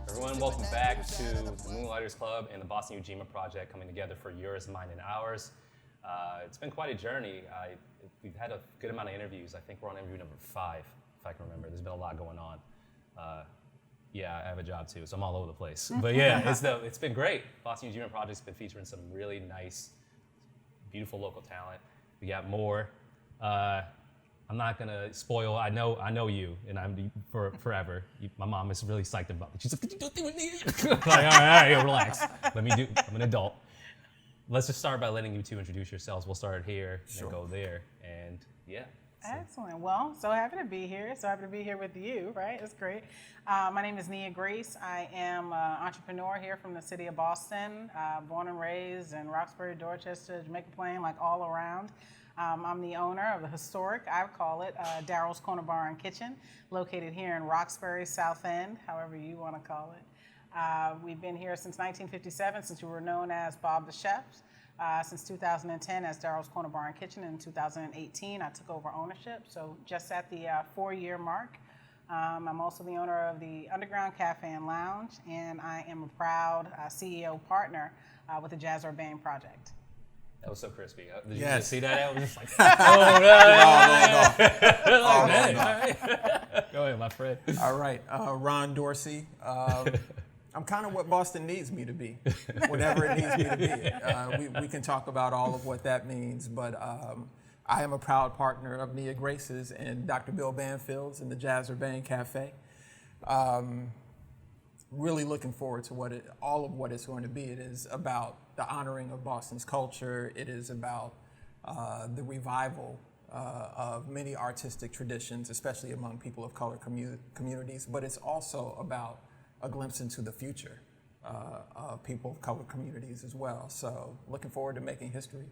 Everyone, welcome back to the Moonlighters Club and the Boston Ujima project coming together for yours, mine, and ours. It's been quite a journey. We've had a good amount of interviews. I think we're on interview number 5, if I can remember. There's been a lot going on. Yeah, I have a job too, so I'm all over the place. But yeah, it's been great. Boston Ujima project's been featuring some really nice, beautiful local talent. We got more. I'm not gonna spoil. I know you, and I'm for forever. My mom is really psyched about it. She's like, "Could you do a thing with me?" Like, all right, relax. I'm an adult. Let's just start by letting you two introduce yourselves. We'll start here and go there, and yeah. Excellent. Well, so happy to be here. So happy to be here with you, right? It's great. My name is Nia Grace. I am an entrepreneur here from the city of Boston, born and raised in Roxbury, Dorchester, Jamaica Plain, like all around. I'm the owner of the historic, I call it, Daryl's Corner Bar and Kitchen, located here in Roxbury, South End, however you want to call it. We've been here since 1957, since we were known as Bob the Chef. Since 2010 as Daryl's Corner Bar and Kitchen. In 2018, I took over ownership, so just at the 4-year mark. I'm also the owner of the Underground Cafe and Lounge, and I am a proud CEO partner with the Jazz Urbane project. That was so crispy. Did you just see that? I was just like, no. Go ahead, my friend. All right, Ron Dorsey. I'm kind of what Boston needs me to be, whatever it needs me to be. We can talk about all of what that means, but I am a proud partner of Nia Grace's and Dr. Bill Banfield's and the Jazz Urbane Cafe. Really looking forward to all of what it's going to be. It is about the honoring of Boston's culture. It is about the revival of many artistic traditions, especially among people of color communities, but it's also about a glimpse into the future of people of color communities as well. So looking forward to making history.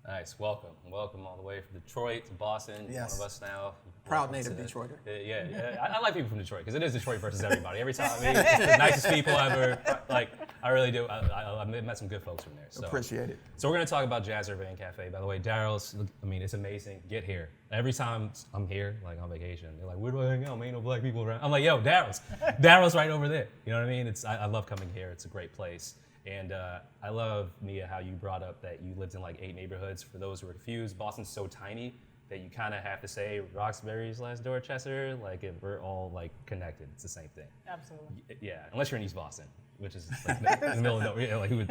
Nice, welcome all the way from Detroit to Boston. Yes. One of us now. Proud native Detroiter. Yeah. I like people from Detroit because it is Detroit versus everybody. Every time, it's the nicest people ever. Like, I really do. I met some good folks from there. So. Appreciate it. So we're going to talk about Jazz Urbane Cafe. By the way, Daryl's, it's amazing. Get here. Every time I'm here, like on vacation, they're like, where do I hang out? Ain't no black people around. I'm like, yo, Daryl's. Daryl's right over there. You know what I mean? I love coming here. It's a great place. And I love, Nia, how you brought up that you lived in like 8 neighborhoods. For those who are confused, Boston's so tiny that you kind of have to say Roxbury/Dorchester, like if we're all like connected. It's the same thing. Absolutely. Yeah, unless you're in East Boston, which is like in the middle of nowhere. Like who would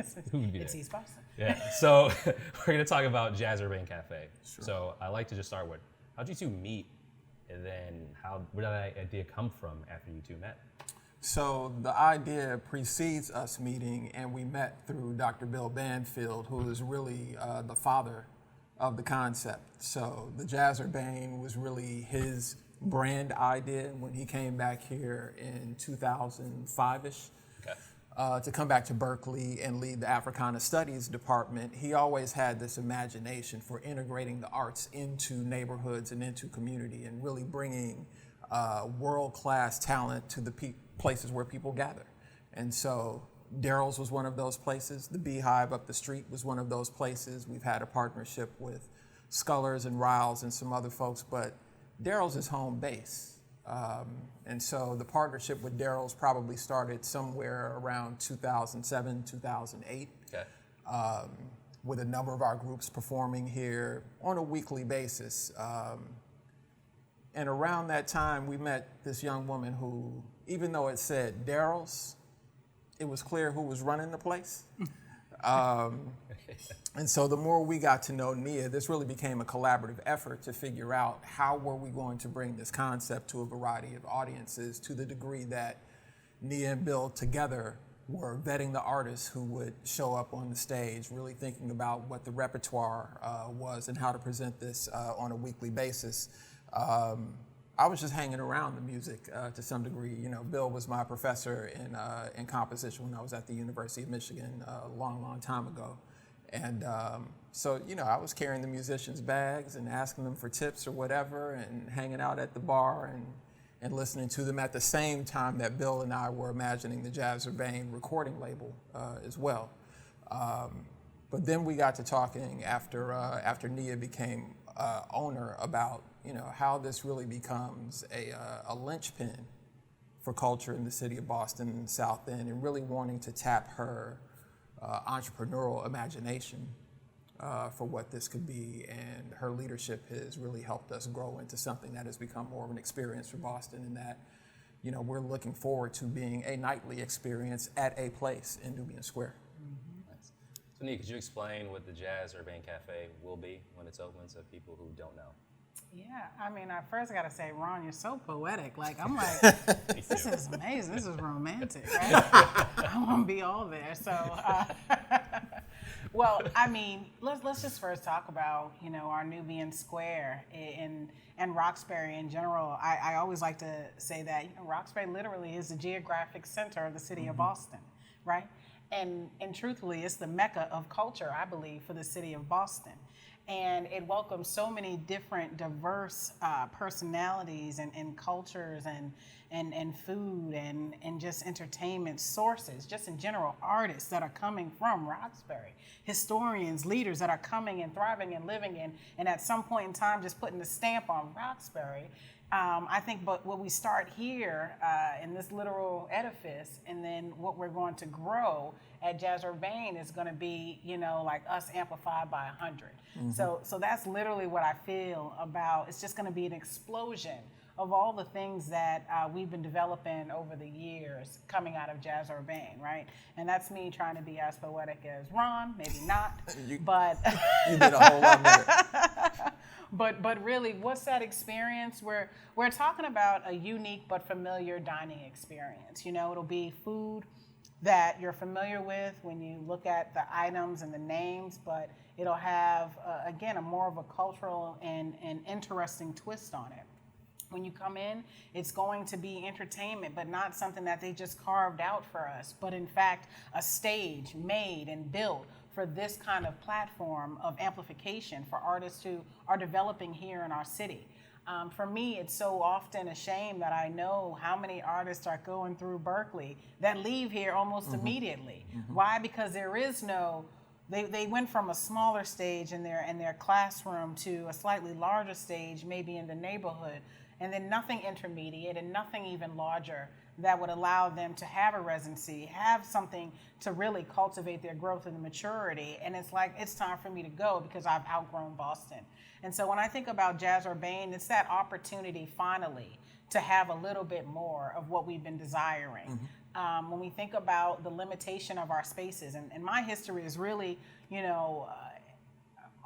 be there? It's East Boston. Yeah. So we're gonna talk about Jazz Urbane Cafe. Sure. So I like to just start with, how'd you two meet, and then where did that idea come from after you two met? So the idea precedes us meeting, and we met through Dr. Bill Banfield, who is really the father of the concept. So the Jazz Urbane was really his brand idea when he came back here in 2005-ish. Okay. To come back to Berkeley and lead the Africana Studies department. He always had this imagination for integrating the arts into neighborhoods and into community and really bringing world-class talent to the places where people gather. And so Daryl's was one of those places. The Beehive up the street was one of those places. We've had a partnership with Scullers and Riles and some other folks, but Daryl's is home base. And so the partnership with Daryl's probably started somewhere around 2007, 2008. Okay. With a number of our groups performing here on a weekly basis. And around that time, we met this young woman who, even though it said Daryl's, it was clear who was running the place. And so the more we got to know Nia, this really became a collaborative effort to figure out how were we going to bring this concept to a variety of audiences, to the degree that Nia and Bill together were vetting the artists who would show up on the stage, really thinking about what the repertoire was and how to present this on a weekly basis. I was just hanging around the music to some degree. You know, Bill was my professor in composition when I was at the University of Michigan a long, long time ago. And so, you know, I was carrying the musicians' bags and asking them for tips or whatever and hanging out at the bar and listening to them at the same time that Bill and I were imagining the Jazz Urbane recording label as well. But then we got to talking after Nia became owner about, how this really becomes a linchpin for culture in the city of Boston and South End, and really wanting to tap her entrepreneurial imagination for what this could be. And her leadership has really helped us grow into something that has become more of an experience for Boston, and that, we're looking forward to being a nightly experience at a place in Nubian Square. Nice. So, Nia, could you explain what the Jazz Urbane Cafe will be when it's open to people who don't know? Yeah, I first got to say, Ron, you're so poetic. I'm like, this is amazing. This is romantic, right? I want to be all there. So, well, let's just first talk about, our Nubian Square and Roxbury in general. I always like to say that, Roxbury literally is the geographic center of the city of Boston, right? And truthfully, it's the mecca of culture, I believe, for the city of Boston. And it welcomes so many different diverse personalities and cultures and food and just entertainment sources, just in general, artists that are coming from Roxbury, historians, leaders that are coming and thriving and living in, and at some point in time just putting the stamp on Roxbury. I think, but what we start here in this literal edifice, and then what we're going to grow at Jazz Urbane is going to be, like us amplified by 100. Mm-hmm. So that's literally what I feel about. It's just going to be an explosion of all the things that we've been developing over the years coming out of Jazz Urbane, right? And that's me trying to be as poetic as Ron, maybe not, but you did a whole lot better. But really, what's that experience? We're talking about a unique but familiar dining experience. It'll be food that you're familiar with when you look at the items and the names, but it'll have, again, a more of a cultural and interesting twist on it. When you come in, it's going to be entertainment, but not something that they just carved out for us, but in fact, a stage made and built for this kind of platform of amplification for artists who are developing here in our city. For me, it's so often a shame that I know how many artists are going through Berkeley that leave here almost immediately. Mm-hmm. Why? Because there is no, they went from a smaller stage in their classroom to a slightly larger stage, maybe in the neighborhood, and then nothing intermediate and nothing even larger that would allow them to have a residency, have something to really cultivate their growth and maturity. And it's like, it's time for me to go because I've outgrown Boston. And so when I think about Jazz Urbane, it's that opportunity finally to have a little bit more of what we've been desiring. Mm-hmm. When we think about the limitation of our spaces, and my history is really, I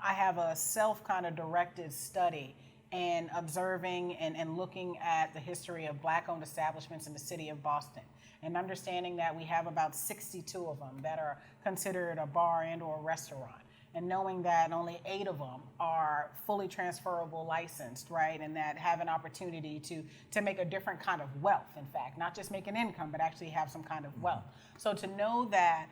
have a self kind of directed study and observing and looking at the history of Black-owned establishments in the city of Boston, and understanding that we have about 62 of them that are considered a bar and or a restaurant, and knowing that only 8 of them are fully transferable licensed, right, and that have an opportunity to make a different kind of wealth, in fact, not just make an income, but actually have some kind of wealth. So to know that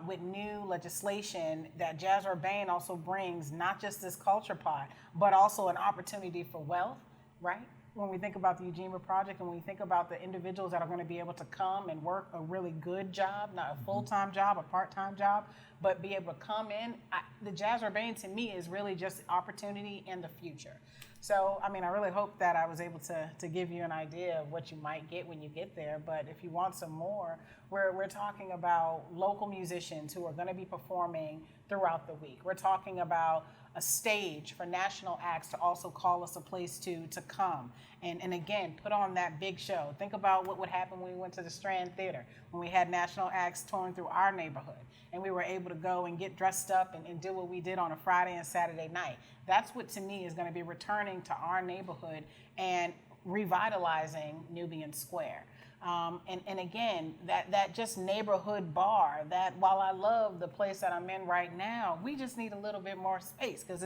with new legislation that Jazz Urbane also brings not just this culture pot, but also an opportunity for wealth, right? When we think about the Ujima project and when we think about the individuals that are going to be able to come and work a really good job, not a full-time job, a part-time job, but be able to come in, the Jazz Urbane to me is really just opportunity and the future. So, I really hope that I was able to give you an idea of what you might get when you get there. But if you want some more, we're talking about local musicians who are going to be performing throughout the week. We're talking about a stage for national acts to also call us a place to come and again, put on that big show. Think about what would happen when we went to the Strand Theater, when we had national acts touring through our neighborhood, and we were able to go and get dressed up and do what we did on a Friday and Saturday night. That's what, to me, is going to be returning to our neighborhood and revitalizing Nubian Square. And again, that just neighborhood bar, that while I love the place that I'm in right now, we just need a little bit more space because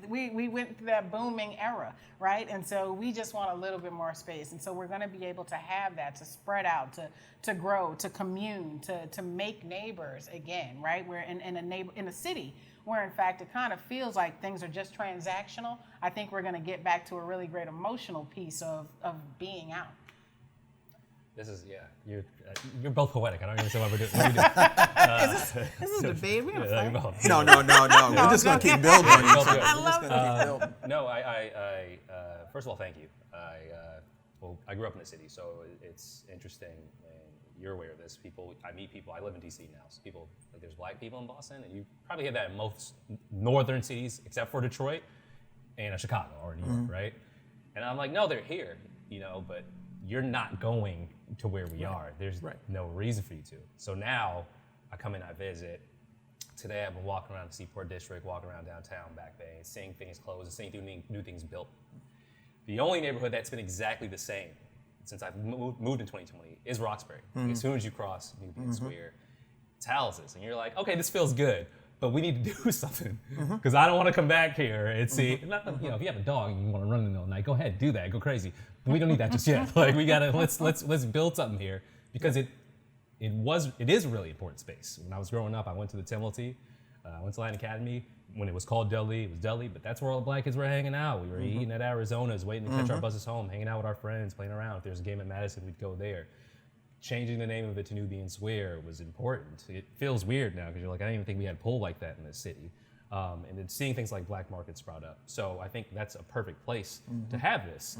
we went through that booming era, right? And so we just want a little bit more space. And so we're going to be able to have that, to spread out, to grow, to commune, to make neighbors again, right? We're in a city where in fact it kind of feels like things are just transactional. I think we're going to get back to a really great emotional piece of being out. This is, you're both poetic. I don't even say what we're doing. What are you doing? This is a debate. We're gonna fight. No. We're just going to keep building on each other. I love it. No, first of all, thank you. I grew up in the city, so it's interesting, and you're aware of this. I meet people. I live in DC now, so there's black people in Boston, and you probably hear that in most northern cities, except for Detroit and Chicago or New York, right? And I'm like, no, they're here, but you're not going to where we are. There's no reason for you to. So now I come in, I visit. Today I've been walking around the Seaport District, walking around downtown, Back Bay, seeing things closed and seeing new things built. The only neighborhood that's been exactly the same since I've moved in 2020 is Roxbury. As soon as you cross Nubian Square, it's houses, and you're like, okay, this feels good, but we need to do something because I don't want to come back here and see. If you have a dog and you want to run in the middle of the night, go ahead, do that, go crazy. But we don't need that just yet. Like we gotta let's build something here because it is a really important space. When I was growing up, I went to the Timilty, I went to Latin Academy. When it was called Deli, it was Deli, but that's where all the black kids were hanging out. We were eating at Arizona's, waiting to catch our buses home, hanging out with our friends, playing around. If there was a game at Madison, we'd go there. Changing the name of it to Nubian Square was important. It feels weird now because you're like, I didn't even think we had pull like that in this city. And then seeing things like black markets sprout up. So I think that's a perfect place to have this.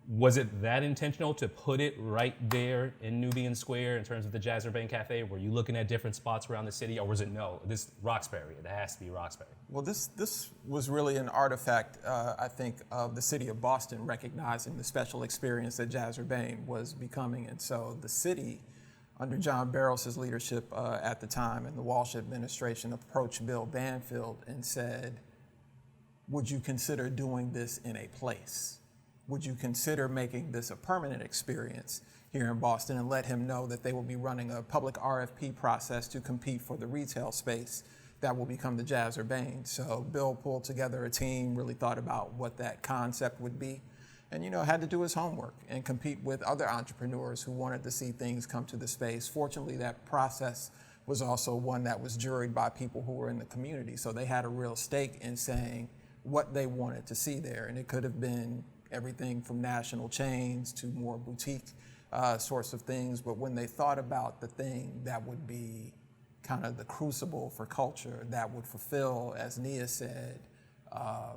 Was it that intentional to put it right there in Nubian Square in terms of the Urbane Cafe? Were you looking at different spots around the city, or was it no, this Roxbury, it has to be Roxbury? Well, this was really an artifact, I think, of the city of Boston recognizing the special experience that Urbane was becoming. And so the city, under John Barros's leadership at the time and the Walsh administration, approached Bill Banfield and said, would you consider doing this in a place? Would you consider making this a permanent experience here in Boston, and let him know that they will be running a public RFP process to compete for the retail space that will become the Urbane. So Bill pulled together a team, really thought about what that concept would be, and had to do his homework and compete with other entrepreneurs who wanted to see things come to the space. Fortunately, that process was also one that was juried by people who were in the community, so they had a real stake in saying what they wanted to see there, and it could have been everything from national chains to more boutique sorts of things. But when they thought about the thing that would be kind of the crucible for culture, that would fulfill, as Nia said, a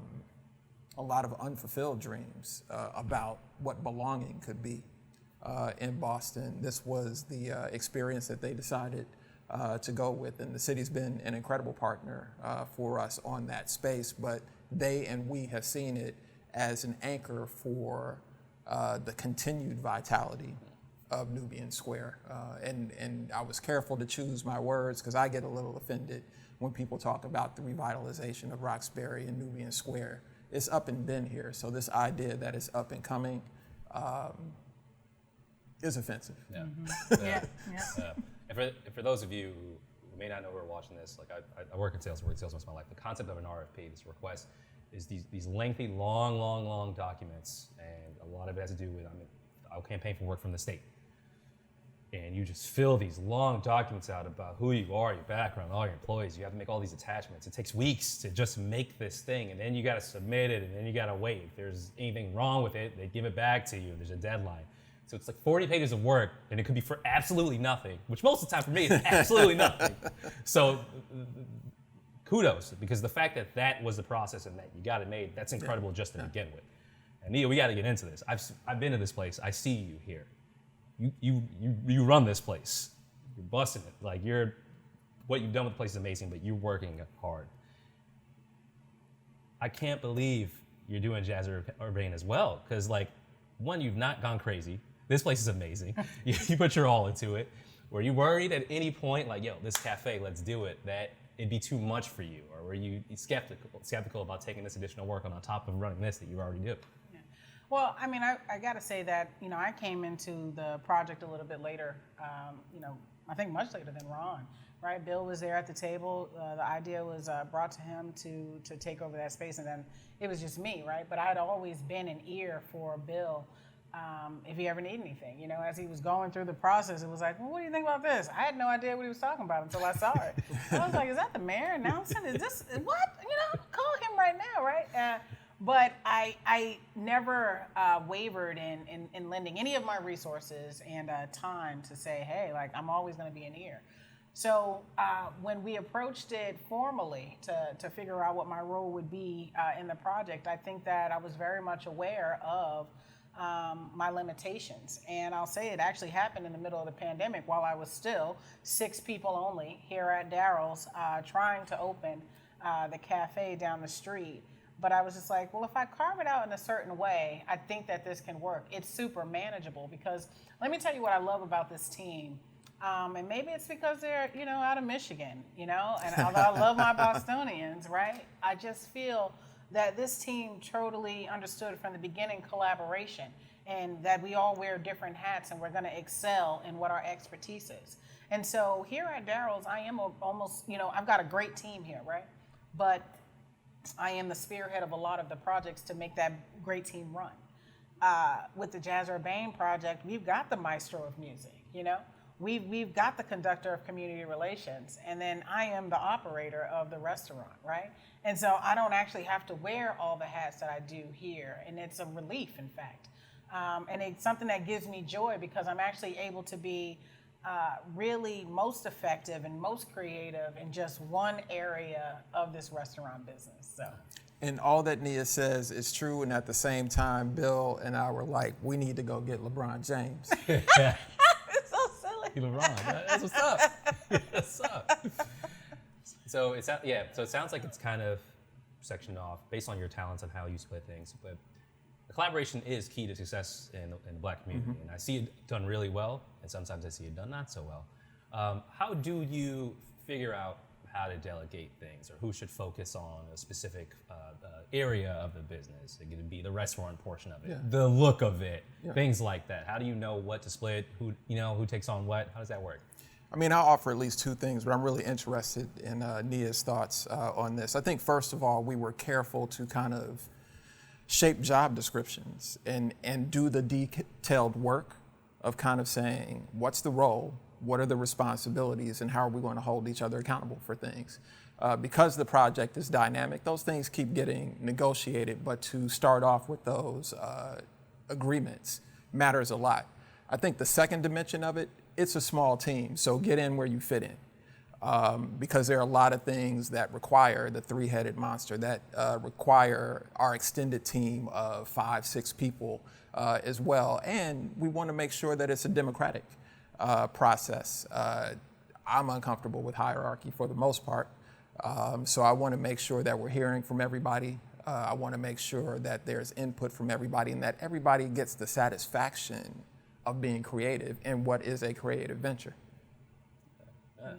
lot of unfulfilled dreams about what belonging could be in Boston, this was the experience that they decided to go with. And the city's been an incredible partner for us on that space, but they and we have seen it as an anchor for the continued vitality of Nubian Square. And I was careful to choose my words because I get a little offended when people talk about the revitalization of Roxbury and Nubian Square. It's up and been here, so this idea that it's up and coming is offensive. Yeah. Yeah. And for those of you who may not know who are watching this, like I work in sales, I worked in sales most of my life. The concept of an RFP, this request, is these lengthy, long documents, and a lot of it has to do with, I'll campaign for work from the state. And you just fill these long documents out about who you are, your background, all your employees. You have to make all these attachments. It takes weeks to just make this thing, and then you got to submit it, and then you got to wait. If there's anything wrong with it, they give it back to you. There's a deadline. So it's like 40 pages of work, and it could be for absolutely nothing, which most of the time for me is absolutely nothing. So kudos, because the fact that that was the process and that you got it made, that's incredible just to begin with. And Nia, we got to get into this. I've been to this place. I see you here. You run this place. You're busting it. Like what you've done with the place is amazing, but you're working hard. I can't believe you're doing Urbane as well, because one, you've not gone crazy. This place is amazing. You put your all into it. Were you worried at any point, this cafe, let's do it, that it'd be too much for you? Or were you skeptical about taking this additional work on top of running this that you already do? Yeah. Well, I got to say that, I came into the project a little bit later, I think much later than Ron, right? Bill was there at the table. The idea was brought to him to take over that space, and then it was just me, right? But I'd always been an ear for Bill if he ever needed anything. As he was going through the process, it was like, well, what do you think about this? I had no idea what he was talking about until I saw it. I was like, is that the mayor announcing? Is this, what? Call him right now, right? But I never wavered in lending any of my resources and time to say, hey, like I'm always going to be an ear. So when we approached it formally to figure out what my role would be in the project, I think that I was very much aware of my limitations. And I'll say it actually happened in the middle of the pandemic while I was still 6 people only here at Daryl's trying to open the cafe down the street. But I was just like, well, if I carve it out in a certain way, I think that this can work. It's super manageable because let me tell you what I love about this team. And maybe it's because they're, out of Michigan, and although I love my Bostonians, right? I just feel that this team totally understood from the beginning collaboration and that we all wear different hats and we're going to excel in what our expertise is. And so here at Daryl's, I am almost, I've got a great team here, right? But I am the spearhead of a lot of the projects to make that great team run. With the Jazz Urbane project, we've got the maestro of music, We've got the conductor of community relations, and then I am the operator of the restaurant, right? And so I don't actually have to wear all the hats that I do here, and it's a relief, in fact. And it's something that gives me joy because I'm actually able to be really most effective and most creative in just one area of this restaurant business. So. And all that Nia says is true, and at the same time, Bill and I were like, we need to go get LeBron James. It's so silly. LeBron, that's what's up. What's up? So it sounds like it's kind of sectioned off based on your talents and how you split things. But the collaboration is key to success in the Black community, and I see it done really well, and sometimes I see it done not so well. How do you figure out how to delegate things, or who should focus on a specific area of the business? It could be the restaurant portion of it, the look of it, things like that. How do you know what to split? Who takes on what? How does that work? I mean, I'll offer at least 2 things, but I'm really interested in Nia's thoughts on this. I think, first of all, we were careful to kind of shape job descriptions and do the detailed work of kind of saying, what's the role, what are the responsibilities, and how are we going to hold each other accountable for things? Because the project is dynamic, those things keep getting negotiated, but to start off with those agreements matters a lot. I think the second dimension of it, it's a small team, so get in where you fit in. Because there are a lot of things that require the 3-headed monster, that require our extended team of 5, 6 people as well. And we want to make sure that it's a democratic process. I'm uncomfortable with hierarchy for the most part. So I want to make sure that we're hearing from everybody. I want to make sure that there's input from everybody and that everybody gets the satisfaction of being creative in what is a creative venture. Yeah,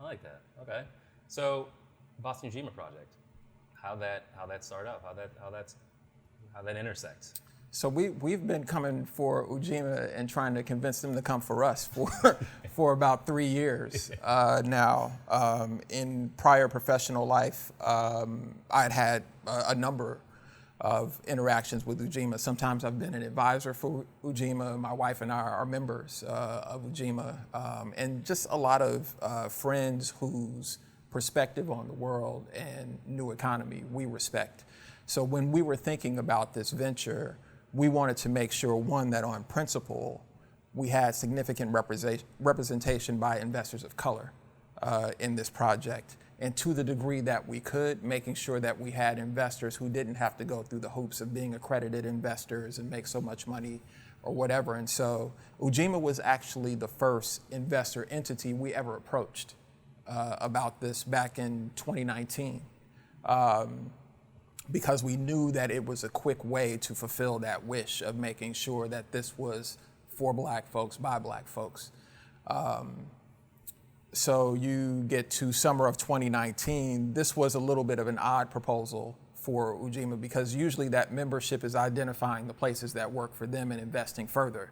I like that. Okay. So Boston Ujima project, how that start up, how that intersects. So we've been coming for Ujima and trying to convince them to come for us for about 3 years now. In prior professional life, I'd had a number of interactions with Ujima. Sometimes I've been an advisor for Ujima. My wife and I are members of Ujima, and just a lot of friends whose perspective on the world and new economy we respect. So when we were thinking about this venture, we wanted to make sure, one, that on principle, we had significant representation by investors of color in this project. And to the degree that we could, making sure that we had investors who didn't have to go through the hoops of being accredited investors and make so much money or whatever. And so Ujima was actually the first investor entity we ever approached about this back in 2019. Because we knew that it was a quick way to fulfill that wish of making sure that this was for Black folks, by Black folks. So you get to summer of 2019, this was a little bit of an odd proposal for Ujima because usually that membership is identifying the places that work for them and investing further.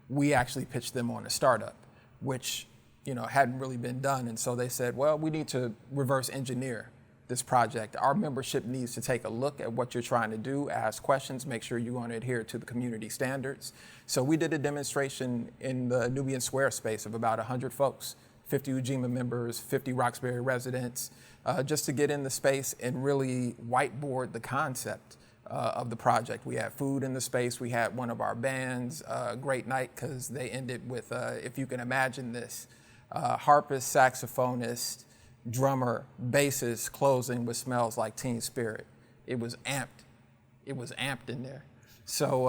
We actually pitched them on a startup, which hadn't really been done. And so they said, well, we need to reverse engineer this project. Our membership needs to take a look at what you're trying to do, ask questions, make sure you're going to adhere to the community standards. So we did a demonstration in the Nubian Square space of about 100 folks, 50 Ujima members, 50 Roxbury residents, just to get in the space and really whiteboard the concept of the project. We had food in the space. We had one of our bands, great night, because they ended with, if you can imagine this, harpist, saxophonist, drummer, bassist closing with Smells Like Teen Spirit. It was amped. It was amped in there. So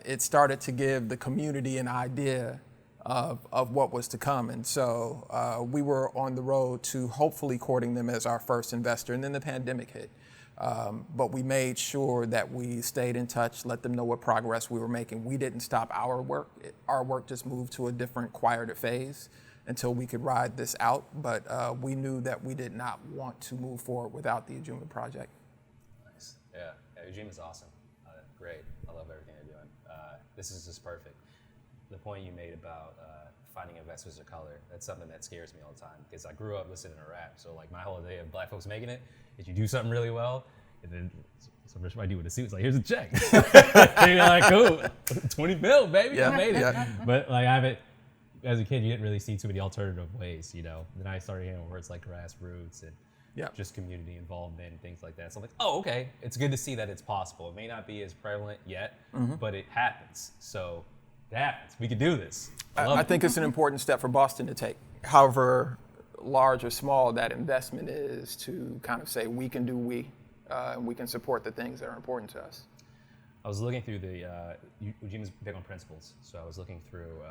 it started to give the community an idea of what was to come. And so we were on the road to hopefully courting them as our first investor, and then the pandemic hit. But we made sure that we stayed in touch, let them know what progress we were making. We didn't stop our work. Our work just moved to a different, quieter phase until we could ride this out. But we knew that we did not want to move forward without the Ujima project. Nice. Yeah, Ujima's awesome. Great. I love everything they're doing. This is just perfect. The point you made about finding investors of color, that's something that scares me all the time, because I grew up listening to rap. So like my whole idea of black folks making it is you do something really well, and then some rich white dude with a suit is like, here's a check. And you're like, cool, 20 bill, baby, I made it. Yeah. But like I haven't, as a kid, you didn't really see too many alternative ways, you know. Then I started hearing words like grassroots and just community involvement and things like that. So I'm like, oh, okay, it's good to see that it's possible. It may not be as prevalent yet, but it happens. So it happens. We can do this. I think it's an important step for Boston to take. However large or small that investment is, to kind of say we can do and we can support the things that are important to us. I was looking through the, Ujima's big on principles, so I was looking through,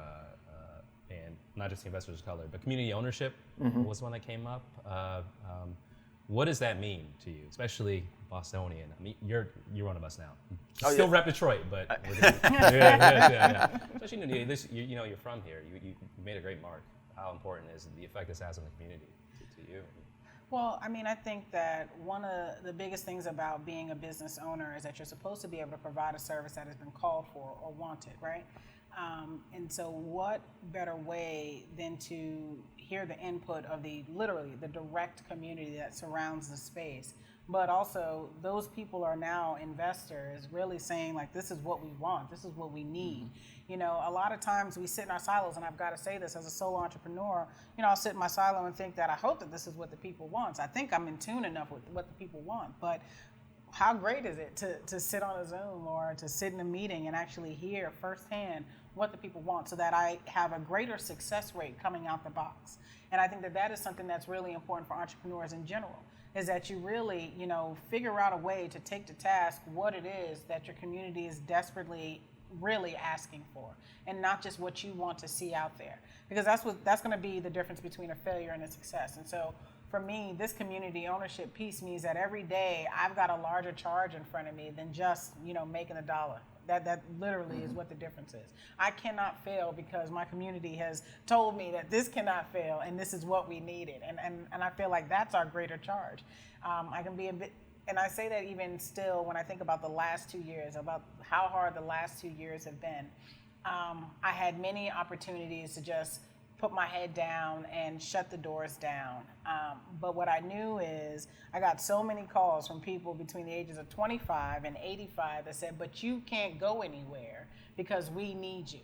and not just the investors of color, but community ownership was one that came up. What does that mean to you, especially Bostonian? I mean, you're one of us now. Still rep Detroit, but especially you know you're from here. You made a great mark. How important is the effect this has on the community to you? Well, I mean, I think that one of the biggest things about being a business owner is that you're supposed to be able to provide a service that has been called for or wanted, right? And so what better way than to hear the input of literally the direct community that surrounds the space, but also those people are now investors really saying like, this is what we want, this is what we need. You know, a lot of times we sit in our silos, and I've got to say this as a solo entrepreneur, you know, I'll sit in my silo and think that I hope that this is what the people want. I think I'm in tune enough with what the people want, but how great is it to sit on a Zoom or to sit in a meeting and actually hear firsthand what the people want, so that I have a greater success rate coming out the box. And I think that that is something that's really important for entrepreneurs in general, is that you really, you know, figure out a way to take to task what it is that your community is desperately really asking for, and not just what you want to see out there, because that's going to be the difference between a failure and a success. And so for me, this community ownership piece means that every day I've got a larger charge in front of me than just, you know, making a dollar. That literally is what the difference is. I cannot fail because my community has told me that this cannot fail and this is what we needed. And I feel like that's our greater charge. I can be a bit, and I say that even still when I think about the last 2 years, about how hard the last 2 years have been. I had many opportunities to just put my head down and shut the doors down. But what I knew is I got so many calls from people between the ages of 25 and 85 that said, but you can't go anywhere because we need you.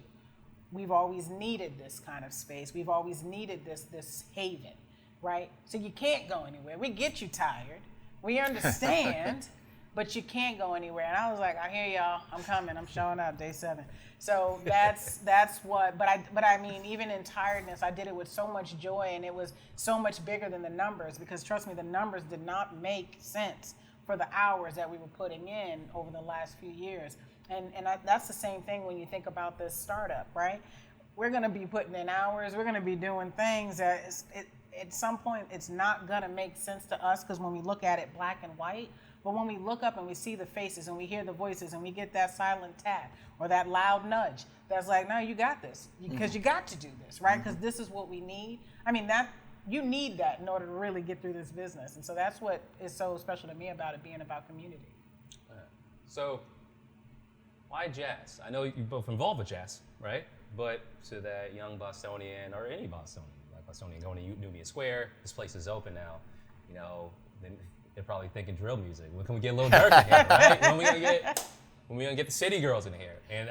We've always needed this kind of space. We've always needed this haven, right? So you can't go anywhere. We get you tired. We understand, but you can't go anywhere. And I was like, I hear y'all. I'm coming. I'm showing up day 7. So that's what. But I mean, even in tiredness, I did it with so much joy, and it was so much bigger than the numbers. Because trust me, the numbers did not make sense for the hours that we were putting in over the last few years. And that's the same thing when you think about this startup, right? We're going to be putting in hours. We're going to be doing things that at some point it's not going to make sense to us, because when we look at it black and white. But when we look up and we see the faces and we hear the voices and we get that silent tap or that loud nudge that's like, no, you got this, because you got to do this, right? Because this is what we need. I mean, that you need that in order to really get through this business. And so that's what is so special to me about it being about community. So why jazz? I know you both involved with jazz, right? But to that young Bostonian, or any Bostonian, like Bostonian going to Union Square, this place is open now, you know, then they're probably thinking drill music. When can we get a little Dirk in here, right? When we gonna get the city girls in here? And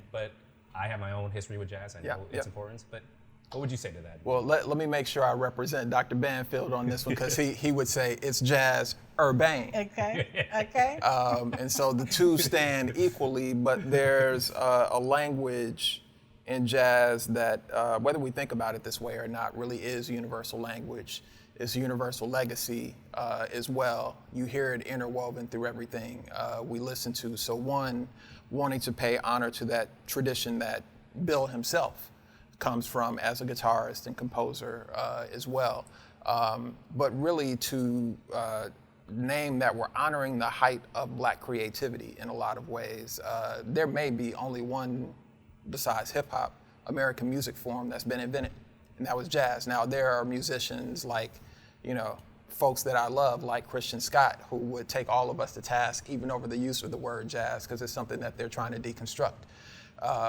but I have my own history with jazz. I know its importance. But What would you say to that? Well, let me make sure I represent Dr. Banfield on this one, because he would say it's jazz urbane. Okay, okay. And so the two stand equally, but there's a language in jazz that, whether we think about it this way or not, really is universal language. It's universal legacy as well. You hear it interwoven through everything we listen to. So one, wanting to pay honor to that tradition that Bill himself comes from as a guitarist and composer as well. But really to name that we're honoring the height of Black creativity in a lot of ways. There may be only one, besides hip hop, American music form that's been invented, and that was jazz. Now there are musicians like, folks that I love, like Christian Scott, who would take all of us to task even over the use of the word jazz, because it's something that they're trying to deconstruct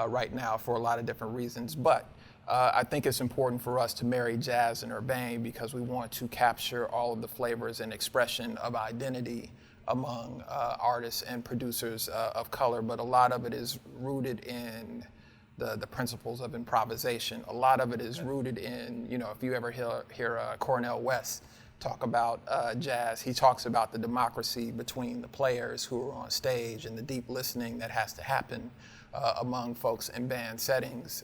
right now for a lot of different reasons. But I think it's important for us to marry jazz and urbane, because we want to capture all of the flavors and expression of identity among artists and producers of color. But a lot of it is rooted in the principles of improvisation. A lot of it is rooted in, if you ever hear Cornel West talk about jazz, he talks about the democracy between the players who are on stage and the deep listening that has to happen among folks in band settings.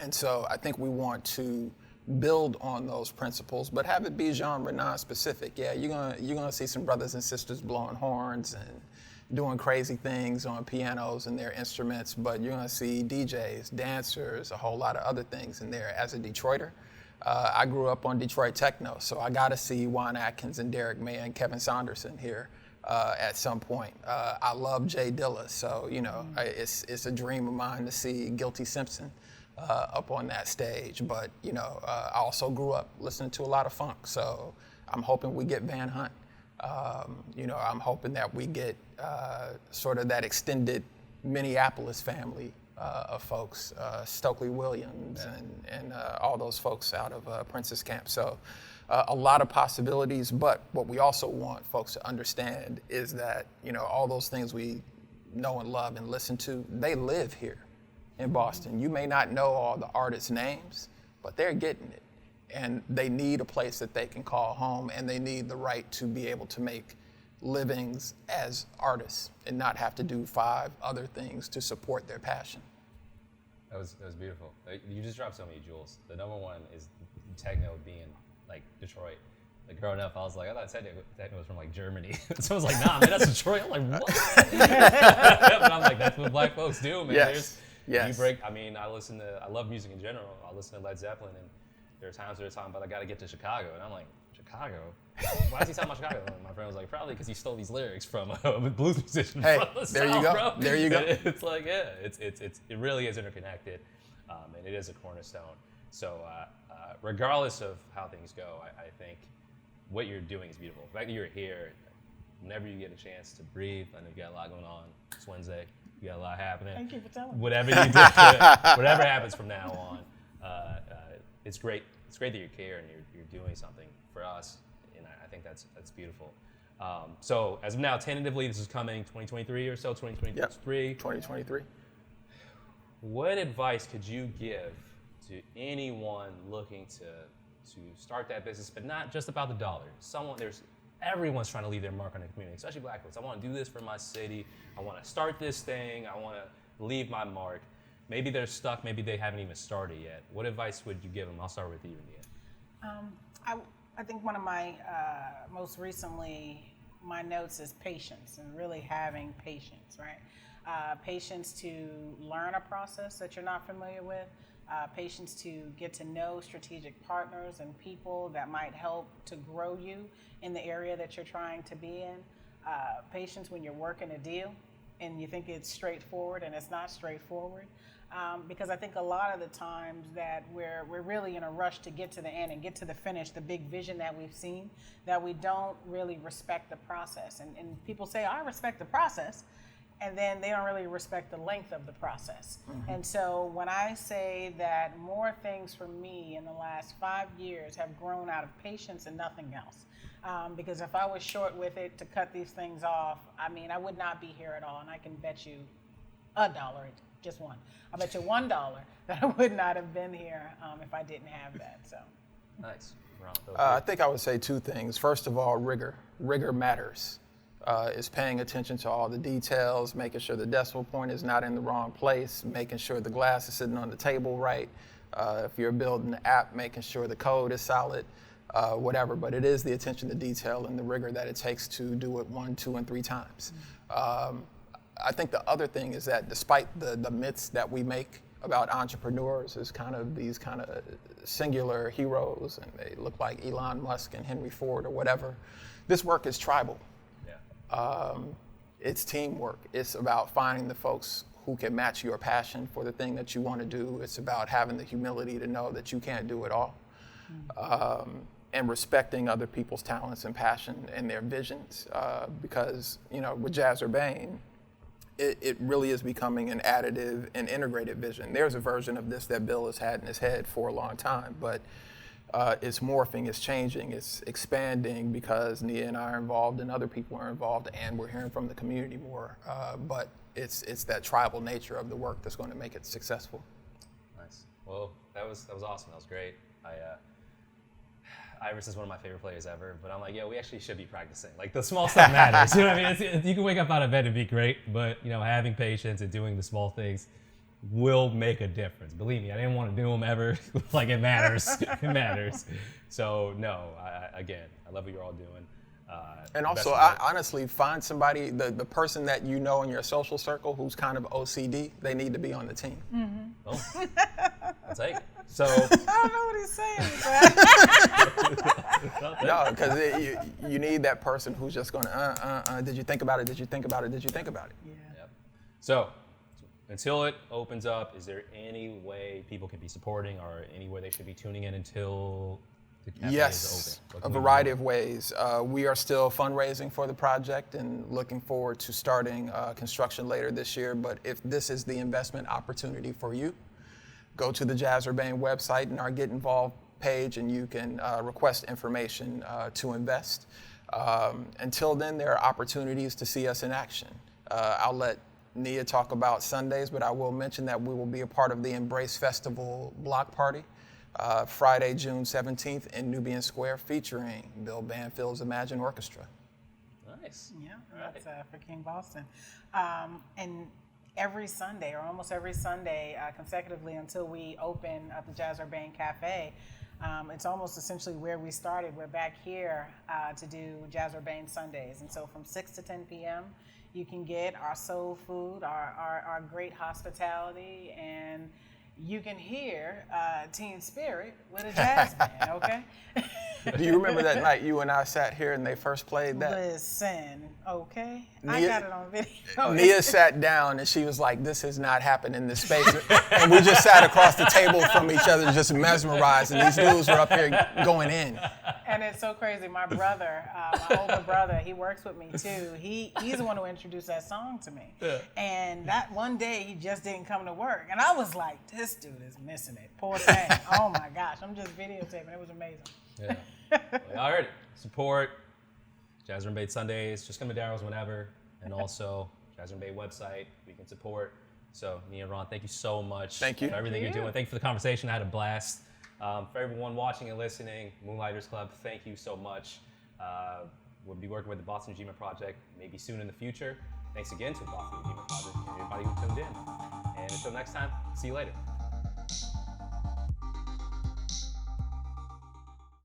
And so I think we want to build on those principles, but have it be genre non-specific. Yeah, you're gonna see some brothers and sisters blowing horns and doing crazy things on pianos and their instruments, but you're gonna see DJs, dancers, a whole lot of other things in there. As a Detroiter, I grew up on Detroit techno, so I gotta see Juan Atkins and Derek May and Kevin Saunderson here at some point. I love Jay Dilla, so it's a dream of mine to see Guilty Simpson up on that stage. But I also grew up listening to a lot of funk, so I'm hoping we get Van Hunt. I'm hoping that we get sort of that extended Minneapolis family of folks, Stokely Williams and all those folks out of Princess Camp. So a lot of possibilities, but what we also want folks to understand is that, all those things we know and love and listen to, they live here in Boston. You may not know all the artists' names, but they're getting it. And they need a place that they can call home, and they need the right to be able to make livings as artists and not have to do 5 other things to support their passion. That was beautiful. You just dropped so many jewels. The number one is techno being like Detroit. Like growing up, I was like, I thought techno was from like Germany. Someone's like, nah, man, that's Detroit. I'm like, what? But I'm like, that's what Black folks do, man. Yes. I love music in general. I listen to Led Zeppelin, and there are times where they're talking about, I gotta get to Chicago. And I'm like, Chicago? Why is he talking about Chicago? And my friend was like, probably because he stole these lyrics from a blues musician from the there South, you go. Bro. There you go. It's like, yeah, it really is interconnected, and it is a cornerstone. So regardless of how things go, I think what you're doing is beautiful. The fact that you're here, whenever you get a chance to breathe, I know you got a lot going on. It's Wednesday. You got a lot happening. Thank you for telling me. Whatever you do, whatever happens from now on, it's great. It's great that you care and you're doing something for us, and I think that's beautiful. So as of now, tentatively, this is coming 2023 or so, 2023. Yep, 2023. What advice could you give to anyone looking to start that business, but not just about the dollar? Everyone's trying to leave their mark on the community, especially Black folks. I want to do this for my city. I want to start this thing. I want to leave my mark. Maybe they're stuck. Maybe they haven't even started yet. What advice would you give them? I'll start with you, Nia. I think one of my most recently, my notes is patience, and really having patience, right? Patience to learn a process that you're not familiar with. Patience to get to know strategic partners and people that might help to grow you in the area that you're trying to be in. Patience when you're working a deal and you think it's straightforward, and it's not straightforward. Because I think a lot of the times that we're really in a rush to get to the end and get to the finish, the big vision that we've seen, that we don't really respect the process. And people say, I respect the process, and then they don't really respect the length of the process. Mm-hmm. And so when I say that more things for me in the last 5 years have grown out of patience and nothing else. Because if I was short with it to cut these things off, I would not be here at all. And I can bet you $1 it just one. I bet you $1 that I would not have been here if I didn't have that. So. Nice. I think I would say two things. First of all, rigor. Rigor matters. Is paying attention to all the details, making sure the decimal point is not in the wrong place, making sure the glass is sitting on the table right. If you're building an app, making sure the code is solid, whatever. But it is the attention to detail and the rigor that it takes to do it 1, 2, and 3 times. I think the other thing is that despite the myths that we make about entrepreneurs as kind of these kind of singular heroes, and they look like Elon Musk and Henry Ford or whatever, this work is tribal. It's teamwork. It's about finding the folks who can match your passion for the thing that you want to do. It's about having the humility to know that you can't do it all. And respecting other people's talents and passion and their visions. Because, with Jazz Urbane, it really is becoming an additive and integrated vision. There's a version of this that Bill has had in his head for a long time, but it's morphing, it's changing, it's expanding because Nia and I are involved and other people are involved, and we're hearing from the community more. But it's that tribal nature of the work that's going to make it successful. Nice. Well, that was awesome. That was great. Iris is one of my favorite players ever, but I'm like, we actually should be practicing. Like, the small stuff matters. You know what I mean? You can wake up out of bed and be great, but having patience and doing the small things will make a difference. Believe me, I didn't want to do them ever. Like, it matters. It matters. So no, I love what you're all doing. And also, I honestly find somebody, the person that you know in your social circle who's kind of OCD, they need to be on the team. Mm-hmm. Oh, I'll take it. So I don't know what he's saying. But. No, because you need that person who's just going to, did you think about it? Did you think about it? Did you think about it? Yeah. Yep. So until it opens up, is there any way people can be supporting or any way they should be tuning in until the cafe is open? A variety of ways. We are still fundraising for the project and looking forward to starting construction later this year. But if this is the investment opportunity for you, go to the Jazz Urbane website and our Get Involved page, and you can request information to invest. Until then, there are opportunities to see us in action. I'll let Nia talk about Sundays, but I will mention that we will be a part of the Embrace Festival block party Friday, June 17th in Nubian Square, featuring Bill Banfield's Imagine Orchestra. Nice. Yeah, that's for King Boston. And every Sunday, or almost every Sunday, consecutively until we open up the Jazz Urbane Cafe, it's almost essentially where we started. We're back here to do Jazz Urbane Sundays. And so from 6 to 10 p.m., you can get our soul food, our great hospitality, and you can hear Teen Spirit with a jazz band, okay? Do you remember that night you and I sat here and they first played that? Listen, okay? I got it on video. Nia sat down and she was like, this has not happened in this space. And we just sat across the table from each other just mesmerized, and these dudes were up here going in. And it's so crazy. My brother, my older brother, he works with me too. He's the one who introduced that song to me. Yeah. And that one day he just didn't come to work. And I was like, this dude is missing it. Poor thing. Oh my gosh. I'm just videotaping. It was amazing. Yeah. Well, I heard it. Support Jazz Urbane Sundays, just come to Daryl's whenever. And also Jazz Urbane website, we can support. So Nia and Ron, thank you so much for everything you're doing. Thank you for the conversation. I had a blast. For everyone watching and listening, Moonlighters Club, thank you so much. We'll be working with the Boston Ujima Project maybe soon in the future. Thanks again to the Boston Ujima Project and everybody who tuned in. And until next time, see you later.